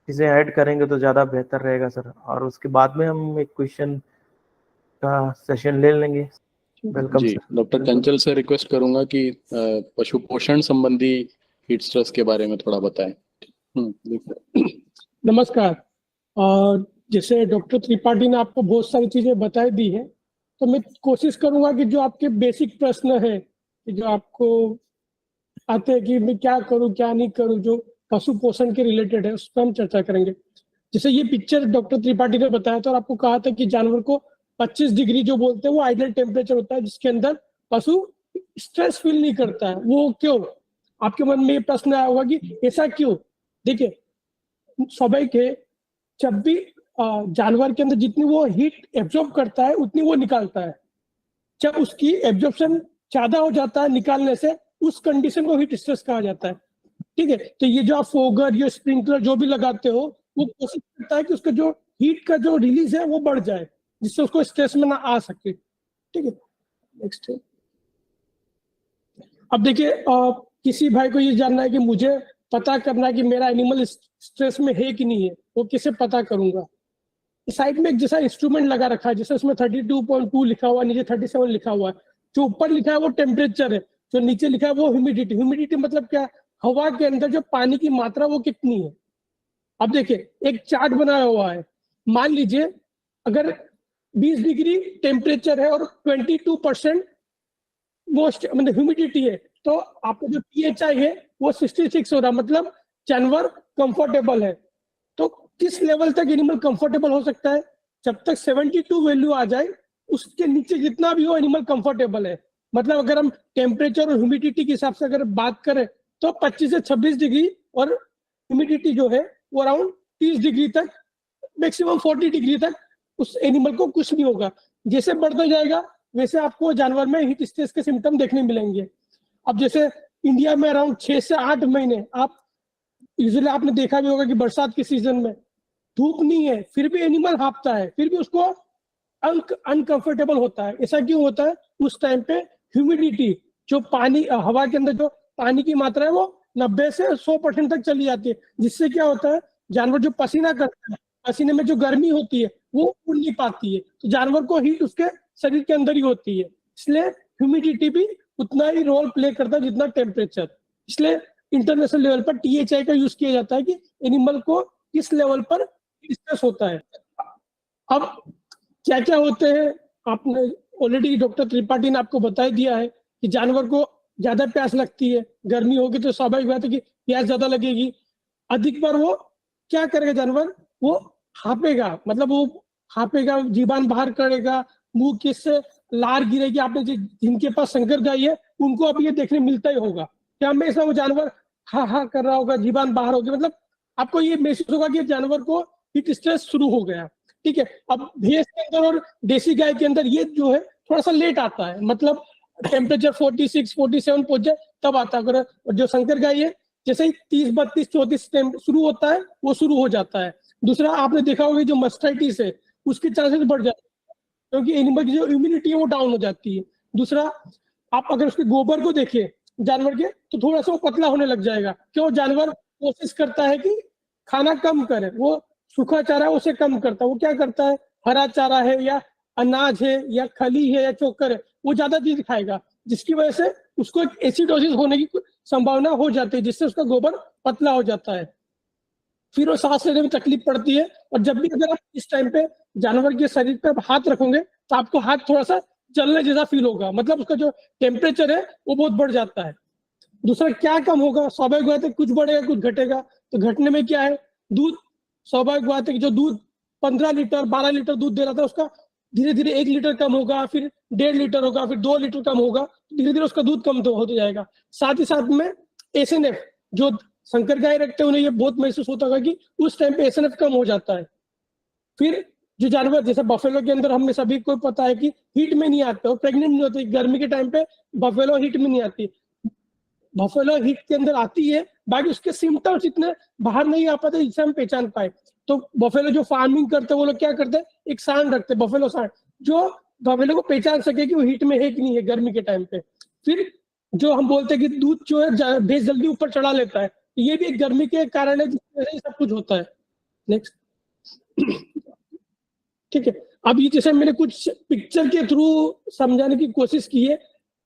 चीजें ऐड करेंगे तो ज्यादा बेहतर रहेगा सर, और उसके बाद में हम एक क्वेश्चन का सेशन ले लेंगे। वेलकम जी, सर। डॉक्टर चंचल से रिक्वेस्ट करूंगा कि पशु पोषण संबंधी हीट स्ट्रेस के बारे में थोड़ा बताएं। नमस्कार। और जैसे डॉक्टर त्रिपाठी ने आपको बहुत सारी चीजें बता दी है, तो मैं कोशिश करूंगा कि जो आपके बेसिक प्रश्न है, कि जो आपको आते हैं कि मैं क्या करूं क्या नहीं करूं, जो पशु पोषण के रिलेटेड है, उस पर हम चर्चा करेंगे। जैसे ये पिक्चर डॉक्टर त्रिपाठी ने बताया था, और आपको कहा था कि जानवर को 25 डिग्री जो बोलते हैं वो आइडियल टेम्परेचर होता है, जिसके अंदर पशु स्ट्रेस फील नहीं करता है। वो क्यों? आपके मन में ये प्रश्न आया होगा कि ऐसा क्यों। देखिए, स्वाभाविक है, जब भी जानवर के अंदर जितनी वो हीट एब्जॉर्ब करता है उतनी वो निकालता है। जब उसकी एब्जॉर्प्शन ज्यादा हो जाता है निकालने से, उस कंडीशन को हीट स्ट्रेस कहा जाता है। ठीक है, तो ये जो आप फोगर, ये स्प्रिंकलर जो भी लगाते हो, वो कोशिश करता है कि उसका जो हीट का जो रिलीज है वो बढ़ जाए, जिससे उसको स्ट्रेस में ना आ सके। ठीक है, नेक्स्ट है। अब देखिए, किसी भाई को ये जानना है कि मुझे पता करना है कि मेरा एनिमल स्ट्रेस में है कि नहीं है, वो कैसे पता करूंगा? साइड में एक जैसा इंस्ट्रूमेंट लगा रखा है, जैसे उसमें 32.2 लिखा हुआ है, नीचे 37 लिखा हुआ है। जो ऊपर लिखा है वो टेम्परेचर है, जो नीचे लिखा है वो ह्यूमिडिटी। ह्यूमिडिटी मतलब क्या? हवा के अंदर जो पानी की मात्रा वो कितनी है। अब देखिए, एक चार्ट बनाया हुआ है। मान लीजिए अगर 20 डिग्री टेम्परेचर है और 22% मोस्ट मतलब ह्यूमिडिटी है, तो आपका जो phi है वो 66 हो रहा, मतलब जानवर कंफर्टेबल है। तो किस लेवल तक एनिमल कंफर्टेबल हो सकता है? जब तक 72 वैल्यू आ जाए, उसके नीचे जितना भी हो एनिमल कंफर्टेबल है। मतलब अगर हम टेम्परेचर और ह्यूमिडिटी के हिसाब से अगर बात करें, तो 25 से 26 डिग्री, और ह्यूमिडिटी जो है वो अराउंड 30 डिग्री तक, मैक्सिमम 40 डिग्री तक उस एनिमल को कुछ नहीं होगा। जैसे बढ़ता जाएगा वैसे आपको जानवर में हीट स्ट्रेस के सिम्टम देखने मिलेंगे। अब जैसे इंडिया में अराउंड 6 से 8 महीने, आप यूजुअली आपने देखा भी होगा कि बरसात के सीजन में धूप नहीं है, फिर भी एनिमल हाँफता है, फिर भी उसको अनकंफर्टेबल होता है। ऐसा क्यों होता है? उस टाइम पे ह्यूमिडिटी, जो पानी हवा के अंदर जो पानी की मात्रा है वो 90 से 100% तक चली जाती है, जिससे क्या होता है, जानवर जो पसीना करता है, पसीने में जो गर्मी होती है वो उड़ नहीं पाती है, तो जानवर को हीट उसके शरीर के अंदर ही होती है। इसलिए ह्यूमिडिटी भी उतना ही रोल प्ले करता है जितना टेम्परेचर। इसलिए इंटरनेशनल लेवल पर THI का यूज किया जाता है कि एनिमल को किस लेवल पर स्ट्रेस होता है। अब क्या क्या होते हैं, आपने ऑलरेडी डॉक्टर त्रिपाठी ने आपको बता दिया है कि जानवर को ज्यादा प्यास लगती है, गर्मी होगी तो स्वाभाविक बात है कि प्यास ज्यादा लगेगी। अधिक बार वो क्या करेगा जानवर? वो हाँपेगा, मतलब वो हाँपेगा, जीभान बाहर करेगा, मुंह किससे लार गिरेगी। आपने जिनके पास संकर गाय है उनको अब ये देखने मिलता ही होगा कि हमेशा वो जानवर हा हा कर रहा होगा, जीभान बाहर होगी, मतलब आपको ये महसूस होगा कि जानवर को हीट स्ट्रेस शुरू हो गया। ठीक है, अब भैंस के अंदर और देसी गाय के अंदर ये जो है थोड़ा सा लेट आता है, मतलब टेम्परेचर 46 47 पहुंच जाए तब आता है। अगर जो संकर गाय है, जैसे ही 30 32 34 शुरू होता है वो शुरू हो जाता है। दूसरा, आपने देखा होगा जो मस्टाइटिस है उसके चांसेस बढ़ जाते हैं, क्योंकि एनिमल की जो इम्यूनिटी है वो डाउन हो जाती है। दूसरा, आप अगर उसके गोबर को देखिए जानवर के, तो थोड़ा सा वो पतला होने लग जाएगा। क्यों? जानवर कोशिश करता है कि खाना कम करे, वो सूखा चारा है उसे कम करता है। वो क्या करता है, हरा चारा है या अनाज है या खली है या चोकर है, वो ज्यादा चीज खाएगा, जिसकी वजह से उसको एक एसिडोसिस होने की संभावना हो जाती है, जिससे उसका गोबर पतला हो जाता है। फिर वो सांस लेने में तकलीफ पड़ती है। और जब भी अगर आप इस टाइम पे जानवर के शरीर पे हाथ रखोगे, तो आपको हाथ थोड़ा सा जलने जैसा फील होगा, मतलब उसका जो टेम्परेचर है वो बहुत बढ़ जाता है। दूसरा, क्या कम होगा? स्वाभाविक बात है, कुछ बढ़ेगा कुछ घटेगा। तो घटने में क्या है, दूध, स्वाभाविक बात है कि जो दूध 15 लीटर 12 लीटर दूध दे रहा था, उसका धीरे धीरे 1 लीटर कम होगा, फिर 1.5 लीटर होगा, फिर 2 लीटर कम होगा, धीरे धीरे उसका दूध कम तो होता जाएगा। साथ ही साथ में SNF, जो संकर गाय रखते हैं उन्हें ये बहुत महसूस होता होगा कि उस टाइम पे SNF कम हो जाता है। फिर जो जानवर जैसे बफेलो के अंदर हमें सभी को पता है कि हीट में नहीं आते और प्रेग्नेंट नहीं होते, गर्मी के टाइम पे बफेलो हीट में नहीं आती, बफेलो हीट के अंदर आती है, बाकी उसके सिम्टम्स इतने बाहर नहीं आ पाते जिससे हम पहचान पाए। तो बफेलो जो फार्मिंग करते हैं वो लोग क्या करते हैं, एक सांड रखते हैं, बफेलो सांड, जो बफेलो को पहचान सके कि वो हीट में है कि नहीं है गर्मी के टाइम पे। फिर जो हम बोलते हैं कि दूध जो है भैंस जल्दी ऊपर चढ़ा लेता है, ये भी एक गर्मी के कारण है जिसकी वजह से सब कुछ होता है। नेक्स्ट। ठीक है, अब ये जैसे मैंने कुछ पिक्चर के थ्रू समझाने की कोशिश की है।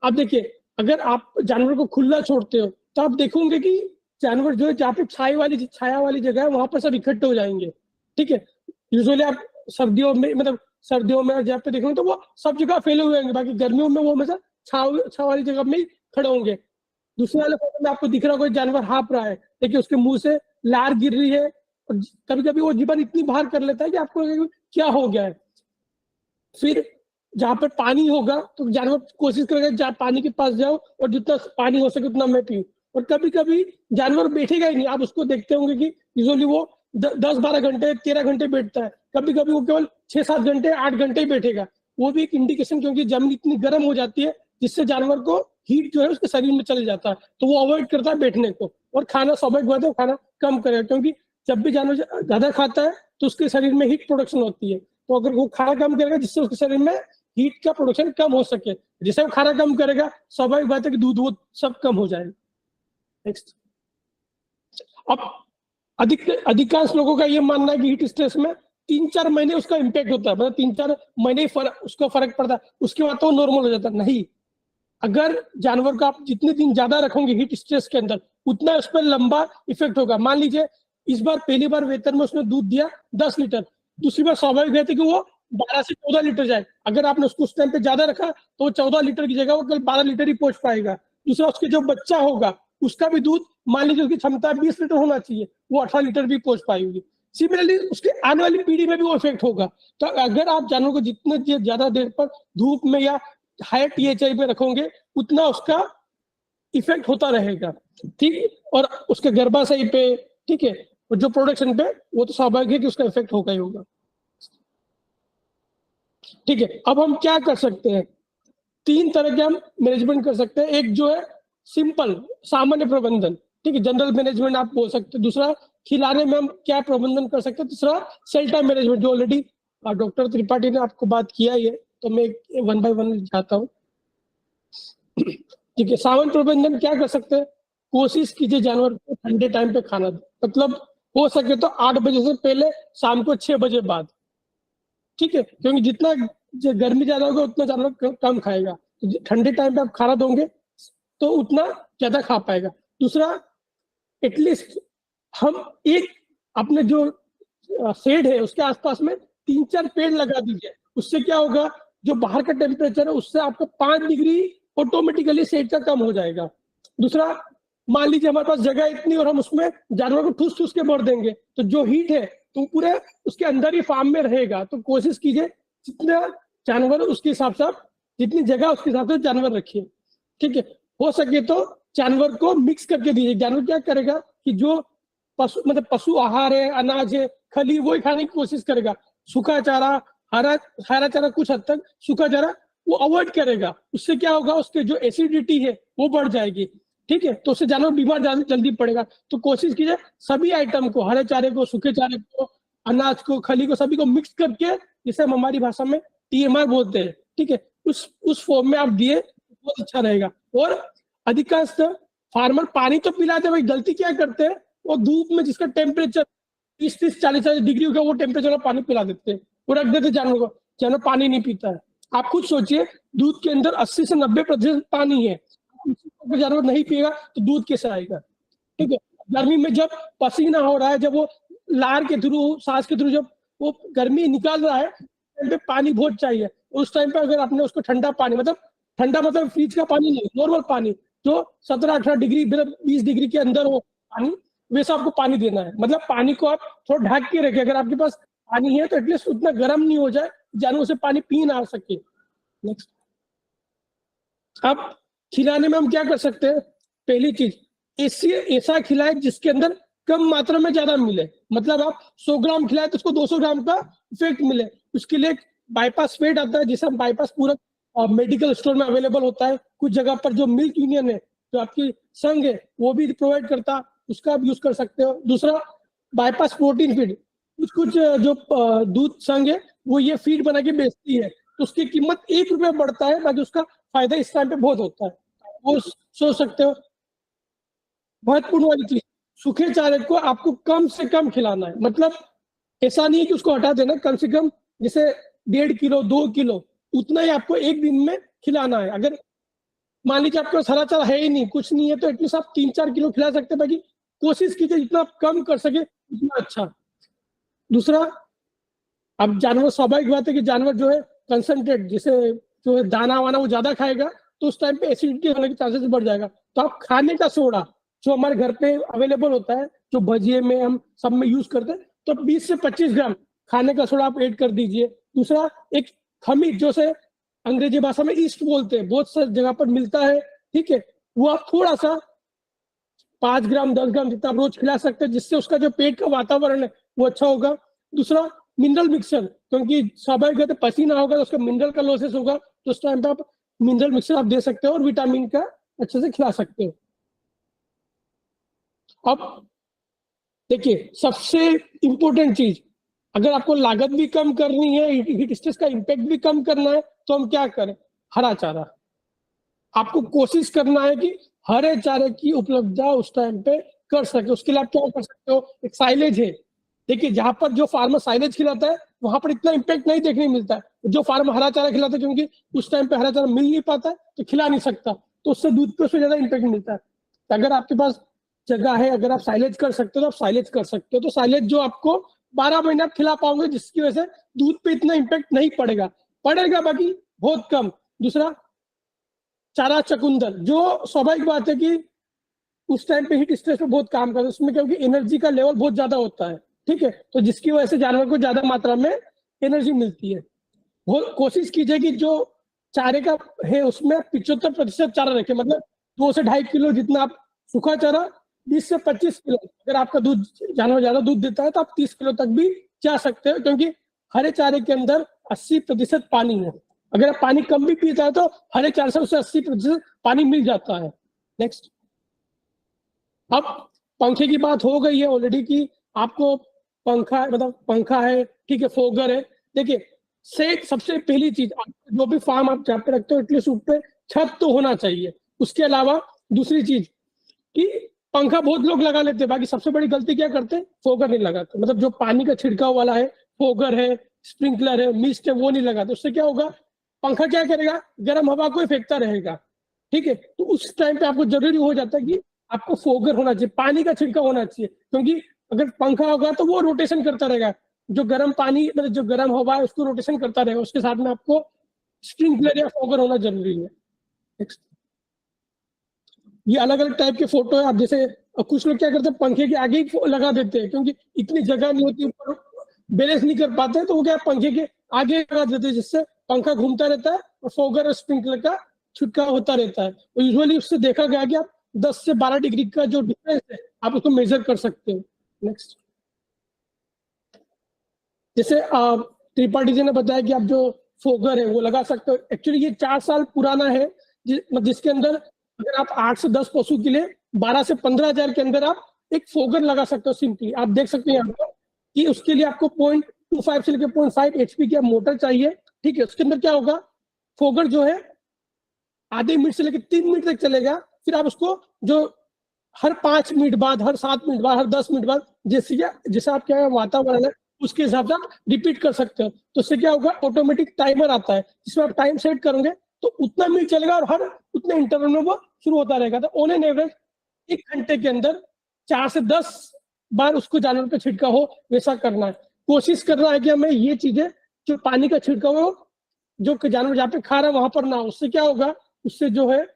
अब देखिए, अगर आप जानवर को खुला छोड़ते हो तो आप देखोगे कि जानवर जो है जहाँ पे छाया वाली जगह है वहां पर सब इकट्ठे हो जाएंगे। ठीक है, यूजुअली आप सर्दियों में, मतलब सर्दियों में जहाँ पे देखेंगे तो वो सब जगह फैले हुए होंगे, बाकी गर्मियों में वो हमेशा छाव वाली जगह में ही खड़े होंगे। दूसरे वाले फोटो में आपको दिख रहा कोई जानवर हाँफ रहा है, देखिए उसके मुंह से लार गिर रही है, और कभी कभी वो जीवन इतनी बाहर कर लेता है कि आपको लगेगा क्या हो गया है। फिर जहाँ पर पानी होगा तो जानवर कोशिश करेगा जहाँ पानी के पास जाओ और जितना पानी हो सके उतना मैं पीऊं, और कभी कभी जानवर बैठेगा ही नहीं। आप उसको देखते होंगे कि यूजुअली वो 10-12 घंटे 13 घंटे बैठता है, कभी कभी वो केवल 6-7 घंटे 8 घंटे ही बैठेगा। वो भी एक इंडिकेशन, क्योंकि जमीन इतनी गर्म हो जाती है जिससे जानवर को हीट जो है उसके शरीर में चले जाता है, तो वो अवॉइड करता है बैठने को, और खाना स्वाभाविक बात है खाना कम करेगा, क्योंकि जब भी जानवर ज्यादा खाता है तो उसके शरीर में हीट प्रोडक्शन होती है। तो अगर वो खाना कम करेगा जिससे उसके शरीर में हीट का प्रोडक्शन कम हो सके, जैसे वो खाना कम करेगा स्वाभाविक बात है कि दूध वो सब कम हो जाएगा। नेक्स्ट। अब अधिकांश लोगों का ये मानना है कि हीट स्ट्रेस में 3-4 महीने उसका इम्पैक्ट होता है, मतलब 3-4 महीने उसको फर्क पड़ता है, उसके बाद तो नॉर्मल हो जाता है। नहीं, अगर जानवर को आप जितने दिन ज्यादा रखोगे हीट स्ट्रेस के अंदर, उतना उस पर लंबा इफेक्ट होगा। मान लीजिए इस बार पहली बार वेतन में उसने दूध दिया 10 लीटर, दूसरी बार स्वाभाविक है कि वो 12 से 14 लीटर जाए। अगर आपने उसको उस टाइम पे ज्यादा रखा तो वो 14 लीटर की जगह वो कल 12 लीटर ही पहुंच पाएगा। दूसरा, उसके जो बच्चा होगा उसका भी दूध, मान लीजिए उसकी क्षमता 20 लीटर होना चाहिए, वो 18 लीटर भी पहुंच पाएगी। सिमिलरली उसके आने वाली पीढ़ी में भी वो इफेक्ट होगा। तो अगर आप जानवर को जितने ज्यादा देर पर धूप में या हाई THI में रखोगे उतना उसका इफेक्ट होता रहेगा, ठीक। और उसके गर्भाशय पे, ठीक है, और जो प्रोडक्शन पे, वो तो स्वाभाविक है कि उसका इफेक्ट होगा ही होगा। ठीक है, अब हम क्या कर सकते हैं? 3 तरह के हम मैनेजमेंट कर सकते हैं। एक जो है सिंपल सामान्य प्रबंधन, ठीक है, जनरल मैनेजमेंट आप बोल सकते हैं। दूसरा, खिलाने में हम क्या प्रबंधन कर सकते हैं। तीसरा, सेल टाइम मैनेजमेंट, जो ऑलरेडी डॉक्टर त्रिपाठी ने आपको बात किया ही है, तो मैं 1 बाय 1 जाता हूँ। ठीक है, सामान्य प्रबंधन क्या कर सकते हैं? कोशिश कीजिए जानवर को ठंडे टाइम पे खाना दे, मतलब हो सके तो 8 बजे से पहले, शाम को 6 बजे बाद, ठीक है, क्योंकि जितना गर्मी ज्यादा होगा उतना जानवर कम खाएगा। तो ठंडे टाइम पे आप खाना दोगे तो उतना ज्यादा खा पाएगा। दूसरा, एटलीस्ट हम एक अपने जो शेड है उसके आसपास में 3-4 पेड़ लगा दीजिए। उससे क्या होगा, जो बाहर का टेम्परेचर है उससे आपका 5 डिग्री ऑटोमेटिकली शेड का कम हो जाएगा। दूसरा, मान लीजिए हमारे पास जगह इतनी और हम उसमें जानवर को ठूस ठूस के भर देंगे, तो जो हीट है तो पूरे उसके अंदर ही फार्म में रहेगा। तो कोशिश कीजिए जितना जानवर उसके हिसाब से, जितनी जगह उसके हिसाब से जानवर रखिए, ठीक है। हो सके तो जानवर को मिक्स करके दीजिए। जानवर क्या करेगा कि जो पशु, मतलब पशु आहार है, अनाज है, खली, वही खाने की कोशिश करेगा। सूखा चारा, हरा चारा, कुछ हद तक सूखा चारा वो अवॉइड करेगा। उससे क्या होगा, उसके जो एसिडिटी है वो बढ़ जाएगी, ठीक है, तो उससे जानवर बीमार जल्दी पड़ेगा। तो कोशिश कीजिए सभी आइटम को, हरे चारे को, सूखे चारे को, अनाज को, खली को, सभी को मिक्स करके, जिसे हम हमारी भाषा में TMR बोलते हैं, ठीक है, उस फॉर्म में आप दिए बहुत अच्छा रहेगा। और अधिकांश फार्मर पानी तो पिलाते, भाई गलती क्या करते हैं, वो धूप में जिसका टेम्परेचर 30-40 डिग्री होगा वो टेम्परेचर में पानी पिला देते हैं, वो रख देते जानवर को, जानवर पानी नहीं पीता है। आप खुद सोचिए, दूध के अंदर 80 से 90% पानी है, अगर जानवर नहीं पिएगा तो दूध कैसे आएगा, ठीक है। गर्मी में जब पसीना हो रहा है, जब वो लार के थ्रू, सांस के थ्रू जब वो गर्मी निकाल रहा है, टाइम पे पानी बहुत चाहिए। उस टाइम पे अगर आपने उसको ठंडा पानी, मतलब ठंडा मतलब फ्रिज का पानी नहीं, नॉर्मल पानी जो 17-18 डिग्री, मतलब 20 डिग्री के अंदर हो पानी, वैसा आपको पानी देना है। मतलब पानी को आप थोड़ा ढक के रखें। अगर आपके पास पानी है तो एटलीस्ट उतना गर्म नहीं हो जाए जानवर से पानी पी ना सके। नेक्स्ट, अब खिलाने में हम क्या कर सकते हैं? पहली चीज, ऐसा खिलाए जिसके अंदर कम मात्रा में ज्यादा मिले। मतलब आप 100 ग्राम खिलाए तो उसको 200 ग्राम का इफेक्ट मिले। उसके लिए बाईपास फेड आता है, जिसे हम बाईपास पूरा मेडिकल स्टोर में अवेलेबल होता है। कुछ जगह पर जो मिल्क यूनियन है, जो आपकी संघ है, वो भी प्रोवाइड करता, उसका आप यूज कर सकते हो। दूसरा, बाईपास प्रोटीन फीड, कुछ जो दूध संघ है वो ये फीड बना के बेचती है, तो उसकी कीमत 1 रुपया बढ़ता है, बाकी उसका फायदा इस टाइम पे बहुत होता है, वो सोच सकते हो। महत्वपूर्ण वाली चीज, सूखे चारे को आपको कम से कम खिलाना है। मतलब ऐसा नहीं है कि उसको हटा देना, कम से कम जैसे 1.5 किलो 2 किलो उतना ही आपको एक दिन में खिलाना है। अगर मान लीजिए आपके पास हरा चारा है ही नहीं, कुछ नहीं है, तो एटलीस्ट आप 3-4 किलो खिला सकते हैं। बाकी कोशिश कीजिए जितना आप कम कर सके उतना अच्छा। दूसरा, अब जानवर, स्वाभाविक बात है कि जानवर जो है कंसंट्रेट, जैसे जो है दाना वाना वो ज्यादा खाएगा तो उस टाइम पे एसिडिटी होने के चांसेस बढ़ जाएगा। तो आप खाने का सोडा जो हमारे घर पे अवेलेबल होता है, जो भजिए में हम सब में यूज करते हैं, तो 20 से 25 ग्राम खाने का सोडा आप ऐड कर दीजिए। दूसरा, एक खमीर जो से अंग्रेजी भाषा में ईस्ट बोलते हैं, बहुत सारी जगह पर मिलता है, ठीक है, वो आप थोड़ा सा 5 ग्राम 10 ग्राम जितना आप रोज खिला सकते हैं, जिससे उसका जो पेट का वातावरण है वो अच्छा होगा। दूसरा, मिनरल मिक्सर, क्योंकि स्वाभाविक है पसीना होगा तो उसका मिनरल का लॉसेस होगा, तो उस टाइम पे आप मिनरल मिक्सर आप दे सकते हो और विटामिन का अच्छे से खिला सकते हो। अब देखिए, सबसे इंपॉर्टेंट चीज, अगर आपको लागत भी कम करनी है, हीट स्ट्रेस का इम्पैक्ट भी कम करना है, तो हम क्या करें? हरा चारा। आपको कोशिश करना है कि हरे चारे की उपलब्धता उस टाइम पे कर सके। उसके लिए आप क्या कर सकते हो? एक साइलेज है। देखिए, जहां पर जो फार्मर साइलेज खिलाता है वहां पर इतना इम्पैक्ट नहीं देखने मिलता है। जो फार्मर हरा चारा खिलाता है, क्योंकि उस टाइम पे हरा चारा मिल नहीं पाता है तो खिला नहीं सकता, तो उससे दूध पे उससे ज्यादा इम्पैक्ट मिलता है। तो अगर आपके पास जगह है, अगर आप साइलेज कर सकते हो तो आप साइलेज कर सकते हो। तो साइलेज जो आपको 12 महीने आप खिला पाओगे, जिसकी वजह से दूध पे इतना इम्पैक्ट नहीं पड़ेगा, बाकी बहुत कम। दूसरा, चारा चकुंदर, जो स्वाभाविक बात है कि उस टाइम पे हीट स्ट्रेस पे बहुत काम करता है, उसमें क्योंकि एनर्जी का लेवल बहुत ज्यादा होता है, ठीक है, तो जिसकी वजह से जानवर को ज्यादा मात्रा में एनर्जी मिलती है। वो कोशिश कीजिए कि जो चारे का है उसमें 75% चारा रखें, मतलब 2 से 2.5 किलो जितना आप सूखा चारा, 20 से 25 किलो। अगर आपका दूध जानवर ज्यादा दूध देता है तो आप 30 किलो तक भी जा सकते हो, क्योंकि हरे चारे के अंदर 80% पानी है। अगर आप पानी कम भी पीता है तो हरे चारे से उसे 80% पानी मिल जाता है। नेक्स्ट, अब पंखे की बात हो गई है ऑलरेडी कि आपको पंखा, मतलब पंखा है, ठीक है, फोगर है। देखिए, सबसे पहली चीज, जो भी फार्म आप जहाँ पे रखते हो एटलीस्ट उस पे छत तो होना चाहिए। उसके अलावा दूसरी चीज कि पंखा बहुत लोग लगा लेते हैं, बाकी सबसे बड़ी गलती क्या करते हैं? फोगर नहीं लगाते। मतलब जो पानी का छिड़काव वाला है, फोगर है, स्प्रिंकलर है, मिस्ट है, वो नहीं लगाते। उससे क्या होगा? पंखा क्या करेगा? गर्म हवा को फेंकता रहेगा, ठीक है। तो उस टाइम पे आपको जरूरी हो जाता है कि आपको फोगर होना चाहिए, पानी का छिड़काव होना चाहिए, क्योंकि अगर पंखा होगा तो वो रोटेशन करता रहेगा, जो गर्म पानी, मतलब जो गर्म हवा है उसको रोटेशन करता रहेगा। उसके साथ में आपको स्प्रिंकलर या फोगर होना जरूरी है। नेक्स्ट, ये अलग अलग टाइप के फोटो है। आप जैसे कुछ लोग क्या करते हैं, पंखे के आगे ही लगा देते हैं, क्योंकि इतनी जगह नहीं होती, ऊपर बैलेंस नहीं कर पाते, तो वो क्या पंखे के आगे लगा देते हैं, जिससे पंखा घूमता रहता है और फोगर और स्प्रिंकलर का छिड़काव होता रहता है। और यूजुअली उससे देखा गया कि आप 10 से 12 डिग्री का जो डिफरेंस है आप उसको मेजर कर सकते हो। नेक्स्ट, जैसे त्रिपाठी जी ने बताया कि आप जो फोगर है वो लगा सकते हो। एक्चुअली ये 4 साल पुराना है, जिसके अंदर अगर आप 8 से 10 पशु के लिए 12 से 15 हजार के अंदर आप एक फोगर लगा सकते हो। सिंपली आप देख सकते हैं यहाँ पर कि उसके लिए आपको 0.25 से लेकर 0.5 HP की मोटर चाहिए, ठीक है। उसके अंदर क्या होगा? फोगर जो है आधे मिनट से लेकर 3 मिनट तक चलेगा। फिर आप उसको जो हर 5 मिनट बाद, हर 7 मिनट बाद, हर 10 मिनट बाद, जैसे आप क्या वातावरण है उसके हिसाब से आप रिपीट कर सकते हो। तो उससे क्या होगा? ऑटोमेटिक टाइमर आता है, जिसमें आप टाइम सेट करोगे तो उतना मिनट चलेगा और हर उतने इंटरवल में वो शुरू होता रहेगा। तो ऑन एन एवरेज 1 घंटे के अंदर 4 से 10 बार उसको जानवर पे छिड़का हो, वैसा करना है। कोशिश करना है कि हमें ये चीजें, जो पानी का छिड़काव हो, जो जानवर जहाँ पे खा रहा है वहां पर ना हो। उससे क्या होगा? उससे जो है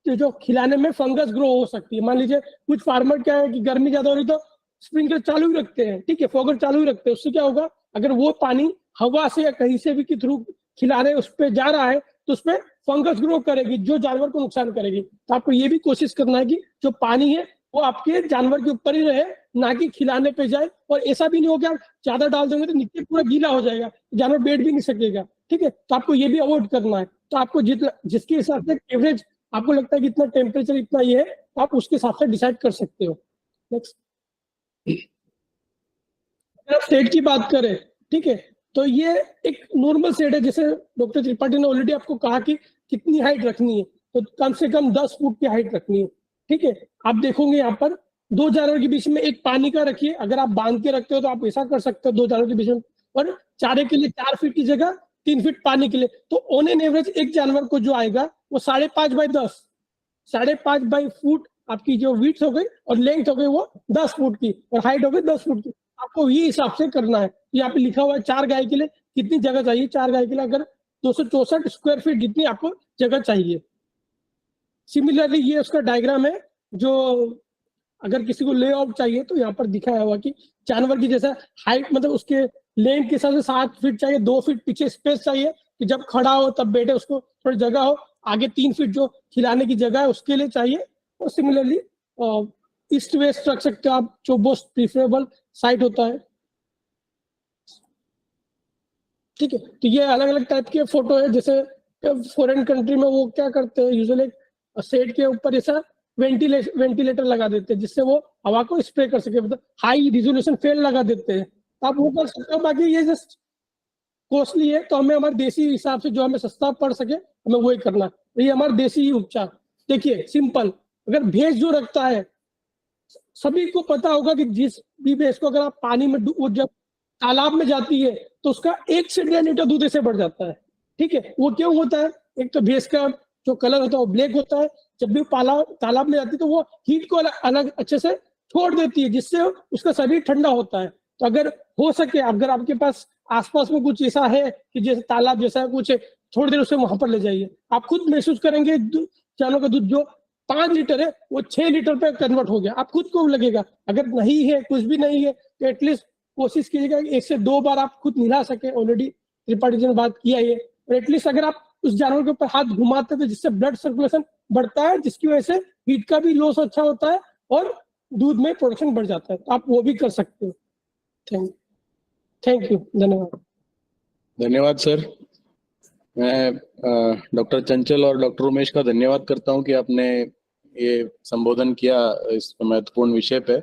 जो खिलाने में फंगस ग्रो हो सकती है। मान लीजिए कुछ फार्मर क्या है कि गर्मी ज्यादा हो रही तो स्प्रिंकलर चालू ही रखते हैं, ठीक है, फोगर चालू ही रखते हैं। उससे क्या होगा? अगर वो पानी हवा से या कहीं से भी के थ्रू खिला रहे उस पर जा रहा है तो उसमें फंगस ग्रो करेगी, जो जानवर को नुकसान करेगी। तो आपको ये भी कोशिश करना है कि जो पानी है वो आपके जानवर के ऊपर ही रहे, ना कि खिलाने पे जाए। और ऐसा भी नहीं हो कि आप ज्यादा डाल देंगे तो नीचे पूरा गीला हो जाएगा, जानवर बैठ भी नहीं सकेगा, ठीक है। तो आपको ये भी अवॉइड करना है। तो आपको जिसके हिसाब से एवरेज आपको लगता है कि इतना टेम्परेचर इतना ये है, तो आप उसके हिसाब से डिसाइड कर सकते हो। नेक्स्ट, अगर आप सेट की बात करें, ठीक है, तो ये एक नॉर्मल सेट है। जैसे डॉक्टर त्रिपाठी ने ऑलरेडी आपको कहा कि कितनी हाइट रखनी है, तो कम से कम 10 फुट की हाइट रखनी है, ठीक है। आप देखोगे यहाँ पर 2 जानवर के बीच में एक पानी का रखिए। अगर आप बांध के रखते हो तो आप ऐसा कर सकते हो 2 जानवर के बीच में, और चारे के लिए 4 फीट की जगह 3 फीट पानी के लिए। तो ऑन एन एवरेज एक जानवर को जो आएगा वो 5.5 बाई 10, 5.5 फुट आपकी जो विड्थ हो गई और लेंथ हो गई वो 10 फुट की, और हाइट हो गई 10 फुट की। आपको ये हिसाब से करना है। यहाँ पे लिखा हुआ है 4 गाय के लिए कितनी जगह चाहिए, 4 गाय के लिए अगर 264 स्क्वायर फीट जितनी आपको जगह चाहिए। सिमिलरली ये उसका डायग्राम है, जो अगर किसी को लेआउट चाहिए तो यहाँ पर दिखाया हुआ कि जानवर की जैसा हाइट, मतलब उसके लेंथ के हिसाब से 7 फीट चाहिए, 2 फीट पीछे स्पेस चाहिए कि जब खड़ा हो तब बैठे, उसको थोड़ी जगह हो, आगे 3 फीट जो खिलाने की जगह है उसके लिए चाहिए। और सिमिलरली ईस्ट वेस्ट रख सकते हो आप, जो मोस्ट प्रिफरेबल साइट होता है। ठीक है, तो ये अलग अलग टाइप के फोटो है। जैसे फॉरेन कंट्री में वो क्या करते हैं, यूजुअली सेट के ऊपर ऐसा वेंटिलेटर लगा देते हैं जिससे वो हवा को स्प्रे कर सके, मतलब हाई रिजोल्यूशन फैन लगा देते हैं, आप वो कर सकते हो। बाकी ये जस्ट कॉस्टली है, तो हमें हमारे देसी हिसाब से जो हमें सस्ता पड़ सके हमें वही करना। ये हमारा देसी उपचार। देखिए सिंपल, अगर भैंस जो रखता है, सभी को पता होगा कि जिस भी भैंस को अगर आप पानी में जब तालाब में जाती है तो उसका 1 से 1.5 लीटर दूध ऐसे बढ़ जाता है। ठीक है, वो क्यों होता है? एक तो भैंस का जो कलर होता है वो ब्लैक होता है, जब भी तालाब में जाती है तो वो हीट को अलग अच्छे से छोड़ देती है, जिससे उसका शरीर ठंडा होता है। तो अगर हो सके, अगर आपके पास आसपास में कुछ ऐसा है कि जैसे तालाब जैसा कुछ है, थोड़ी देर उसे वहां पर ले जाइए, आप खुद महसूस करेंगे जानवर का दूध जो 5 लीटर है वो 6 लीटर पे कन्वर्ट हो गया, आप खुद को लगेगा। अगर नहीं है, कुछ भी नहीं है, तो एटलीस्ट कोशिश कीजिएगा 1 से 2 बार आप खुद मिला सके। ऑलरेडी त्रिपाठी जी ने बात किया है, और एटलीस्ट अगर आप उस जानवर के ऊपर हाथ घुमाते थे जिससे ब्लड सर्कुलेशन बढ़ता है, जिसकी वजह से हीट का भी लॉस अच्छा होता है और दूध में प्रोडक्शन बढ़ जाता है, तो आप वो भी कर सकते हो। थैंक यू, धन्यवाद। धन्यवाद सर। मैं डॉक्टर चंचल और डॉक्टर उमेश का धन्यवाद करता हूं कि आपने ये संबोधन किया इस महत्वपूर्ण विषय पे।